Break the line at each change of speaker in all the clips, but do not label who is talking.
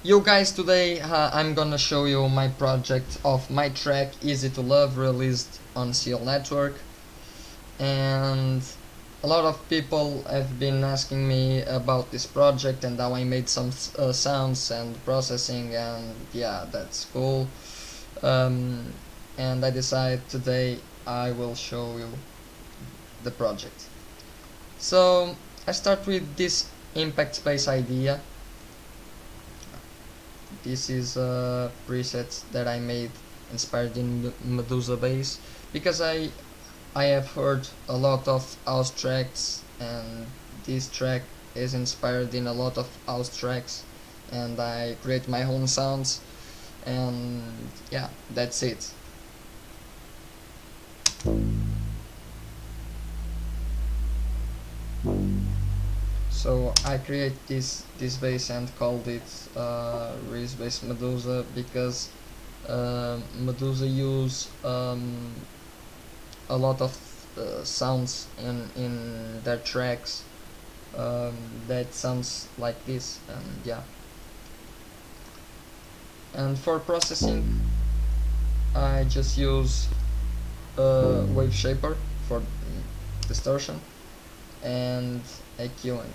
Yo guys, today I'm gonna show you my project of my track Easy to Love, released on CL Network. And a lot of people have been asking me about this project and how I made some sounds and processing, and yeah, that's cool. um, and I decided today I will show you the project. So I start with this impact space idea. This is a preset that I made inspired in Medusa bass, because I have heard a lot of house tracks, and this track is inspired in a lot of house tracks, and I create my own sounds, and yeah, that's it. So I create this bass and called it Reese Bass Medusa, because Medusa use a lot of sounds in their tracks, that sounds like this, and yeah. And for processing, I just use wave shaper for distortion and EQing,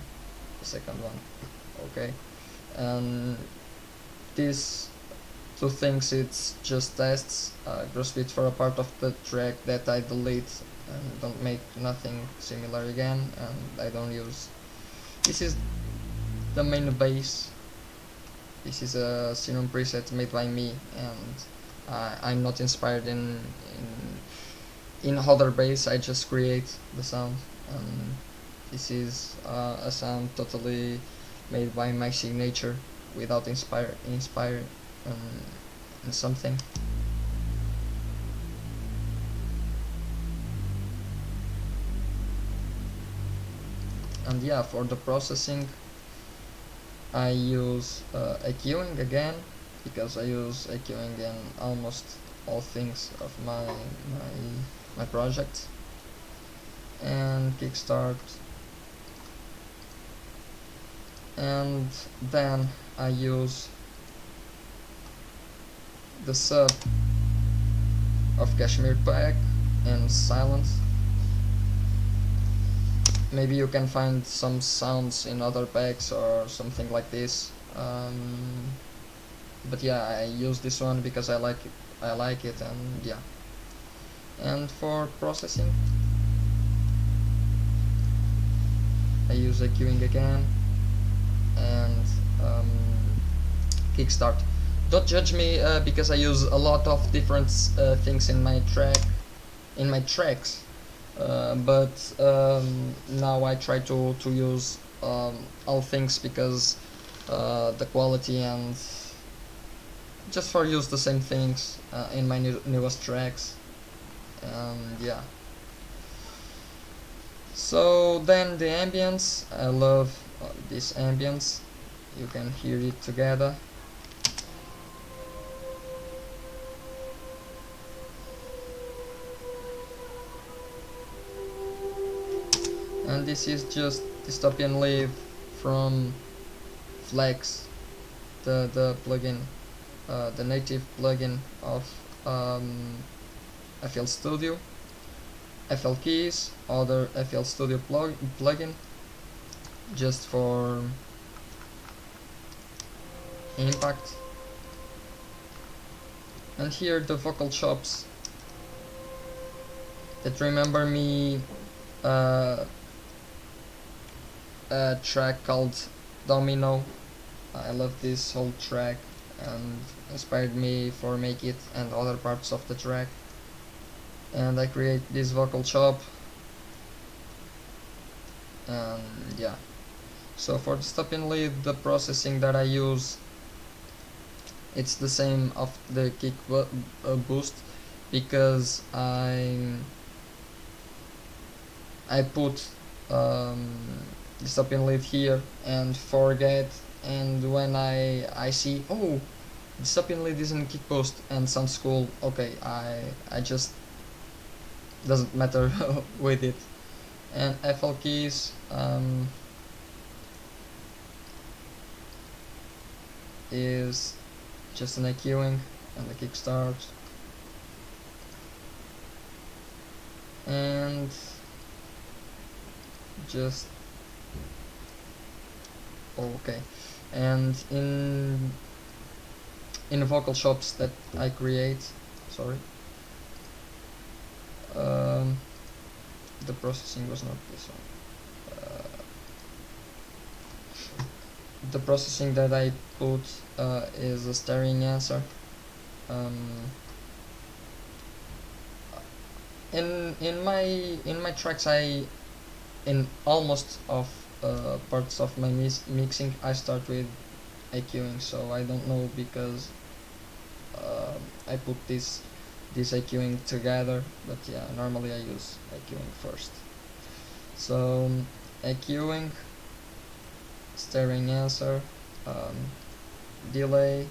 the second one. Okay, and these two things, it's just tests. Gross beat for a part of the track that I delete and don't make nothing similar again, and I don't use. This is the main bass. This is a Synonym preset made by me, and I'm not inspired in other bass. I just create the sound, and this is a sound totally made by my signature, without inspire in something. And yeah, for the processing, I use EQing again, because I use EQing in almost all things of my project. And kickstart, and then I use the sub of Kashmir pack and silence. Maybe you can find some sounds in other packs or something like this, but yeah, I use this one because I like it, and yeah. And for processing, I use EQing again, and kickstart. Don't judge me because I use a lot of different things in my tracks, but now I try to use all things, because the quality, and just for use the same things in my newest tracks, and yeah. So then the ambience, I love this ambience. You can hear it together. And this is just Dystopian Live from Flex, the plugin, the native plugin of FL Studio. FL Keys, other FL Studio plugin, just for impact. And here the vocal chops that remember me a track called Domino. I love this whole track, and inspired me for make it and other parts of the track. And I create this vocal chop, and yeah. So for the stop and lead, the processing that I use, it's the same of the kick boost, because I put the stop and lead here and forget, and when I see, oh, the stop and lead is in kick boost and sounds cool, okay, I just doesn't matter with it. And FL keys, is just an EQing and the kickstart, and just okay. And in the vocal shops that I create, sorry, the processing was not this one. The processing that I put is a stereo answer. In my tracks, in almost of parts of my mixing, I start with EQing, so I don't know, because I put this EQing together, but yeah, normally I use EQing first. So EQing, stereo answer, delay,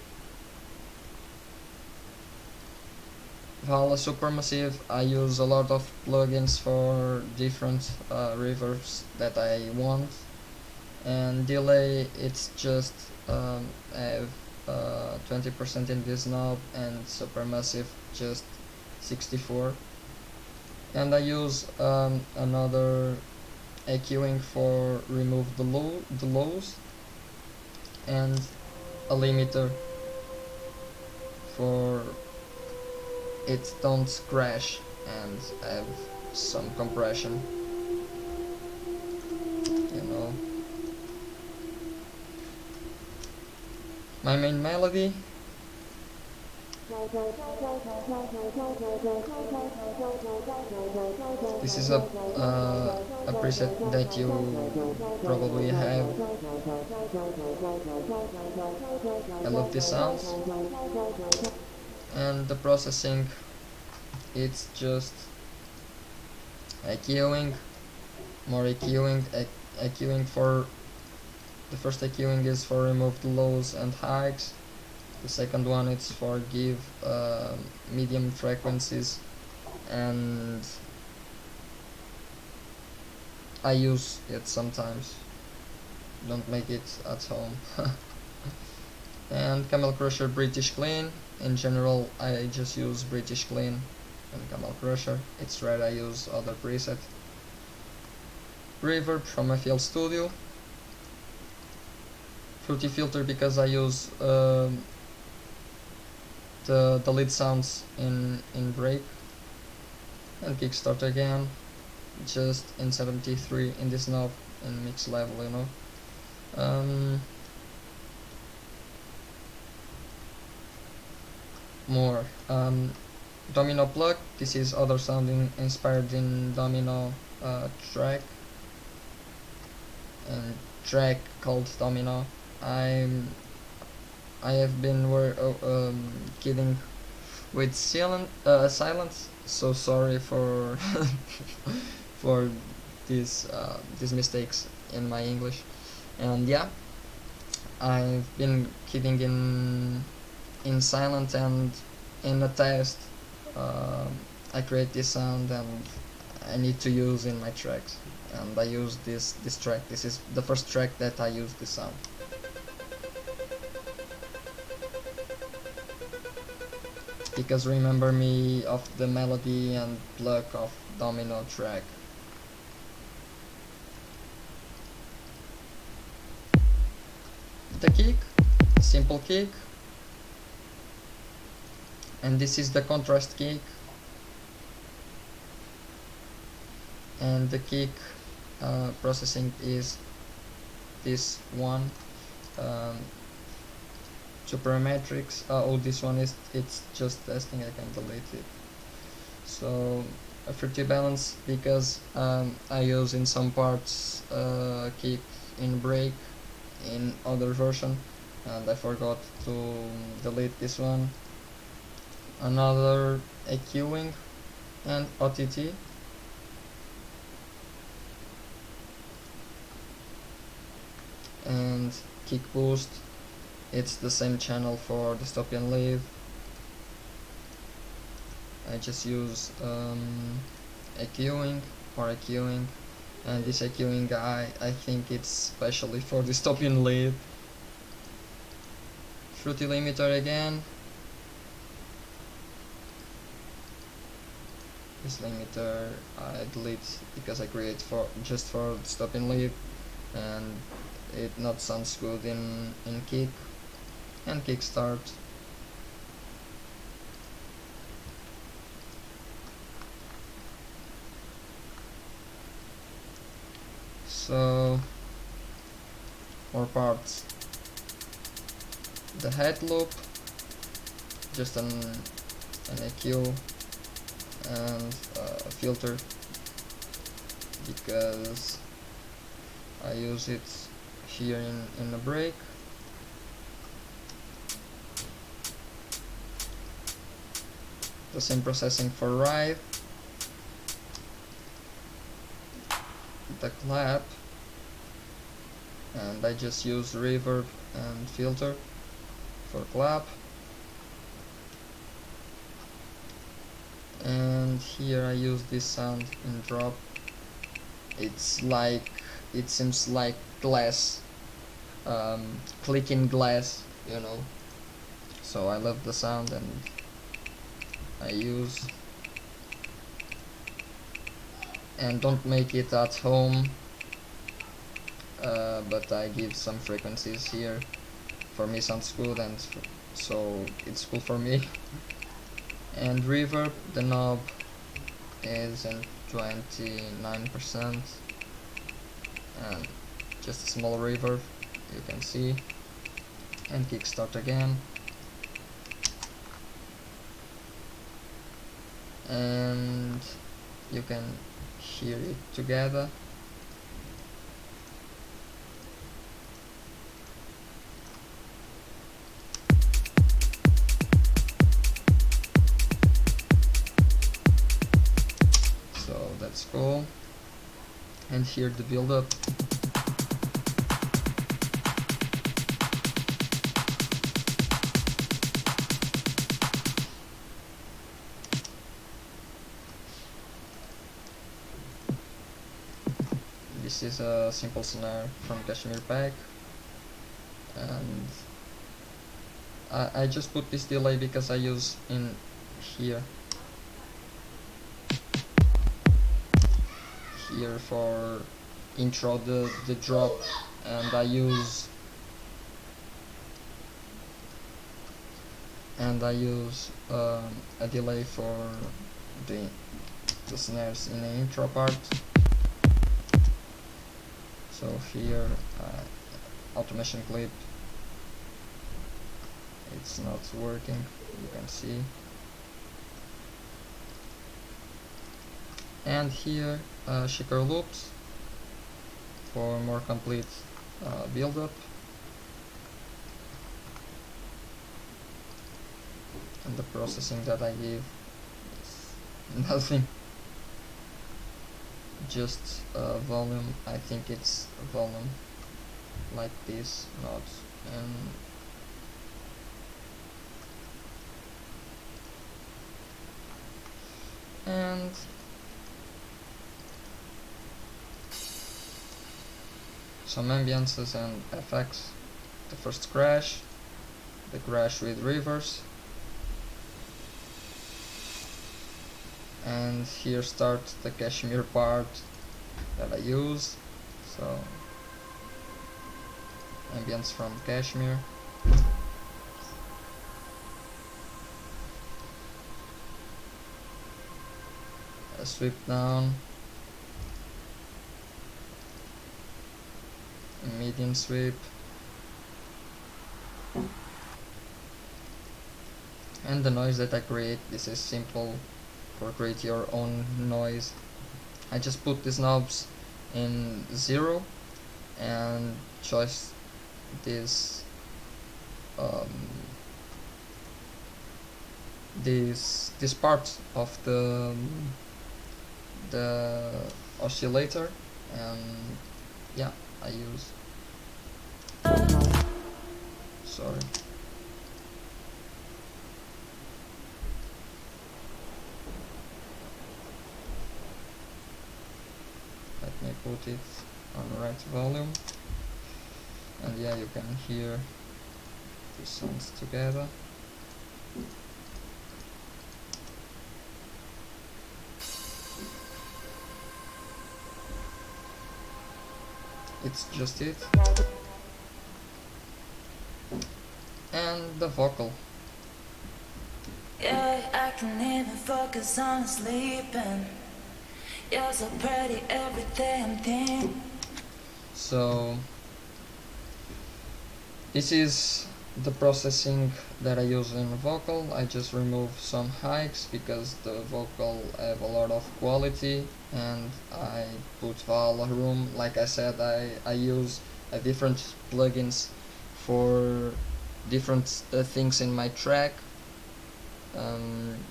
Vala Supermassive. I use a lot of plugins for different reverbs that I want, and delay, it's just I have 20% in this knob, and Supermassive just 64, and I use another EQing for remove the lows, and a limiter for it don't crash and have some compression, you know. My main melody, this is a preset that you probably have. I love this sound. And the processing, it's just EQing, more EQing, EQing for the first EQing is for remove the lows and highs. The second one it's for give medium frequencies, and I use it sometimes, don't make it at home. And Camel Crusher British Clean. In general, I just use British Clean and Camel Crusher. It's rare I use other preset. Reverb from FL Studio. Fruity Filter, because I use the lead sounds in break. And Kickstart again, just in 73 in this knob in mix level, you know. More Domino plug. This is other sounding inspired in Domino track, and track called Domino. I have been kidding with silence, so sorry for for these mistakes in my English. And yeah, I've been kidding in silent, and in a test I create this sound and I need to use in my tracks, and I use this track. This is the first track that I use this sound. Because remember me of the melody and plug of Domino track. The kick, simple kick, and this is the contrast kick, and the kick processing is this one. Supermetrics. This one is, it's just testing, I can delete it. So a fruity balance, because I use in some parts kick in break in other version, and I forgot to delete this one. Another EQing and OTT. And kick boost, it's the same channel for Dystopian Live. I just use EQing or EQing, and this EQing I think it's specially for Dystopian Live. fruity limiter again. This limiter I delete because I create just for stop and lead, and it not sounds good in kick and kickstart. So more parts. The head loop, just an EQ and a filter because I use it here in the break. The same processing for ride. The clap, and I just use reverb and filter for clap. And here I use this sound in drop. It's like, it seems like glass, clicking glass, you know. So I love the sound and I use. And don't make it at home, but I give some frequencies here. For me sounds good, and so it's cool for me. And reverb, the knob is in 29%, and just a small reverb, you can see. And kickstart again. And you can hear it together. So that's cool. And here the build up. This is a simple snare from Kashmir pack, and I just put this delay because I use in here for intro the drop, and I use a delay for the snares in the intro part. So here, automation clip, it's not working, you can see. And here, shaker loops for more complete build-up. And the processing that I give is nothing. Just volume, I think it's volume like this, not and some ambiances and effects. The first crash, the crash with reverse, and here starts the Kashmir part that I use. So ambience from Kashmir. A sweep down, a medium sweep, and the noise that I create. This is simple for create your own noise. I just put these knobs in 0 and choose this this part of the oscillator, and yeah, I use, sorry, let me put it on the right volume, and yeah, you can hear two songs together. It's just it. And the vocal.
Yeah, I can even focus on sleeping. You're so pretty every day I'm thinking.
So this is the processing that I use in vocal. I just remove some hikes because the vocal have a lot of quality, and I put room. Like I said, I use different plugins for different things in my track.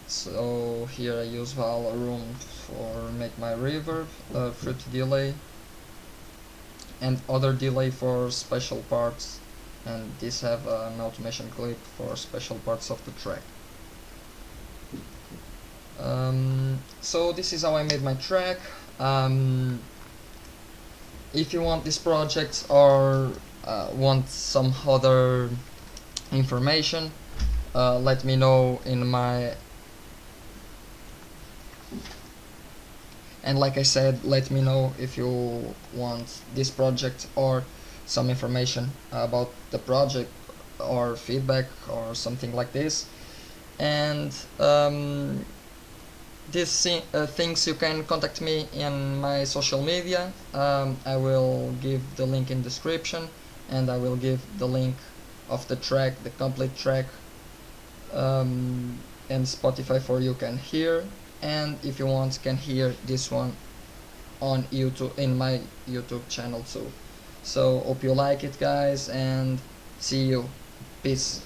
So here I use room for make my reverb, fruit delay, and other delay for special parts, and this have an automation clip for special parts of the track. So this is how I made my track. If you want this project or want some other information, let me know in my, and like I said, let me know if you want this project or some information about the project or feedback or something like this. And these things, you can contact me in my social media. I will give the link in description, and I will give the link of the track, the complete track, and Spotify for you can hear. And if you want, can hear this one on YouTube, in my YouTube channel too. So hope you like it, guys, and see you. Peace.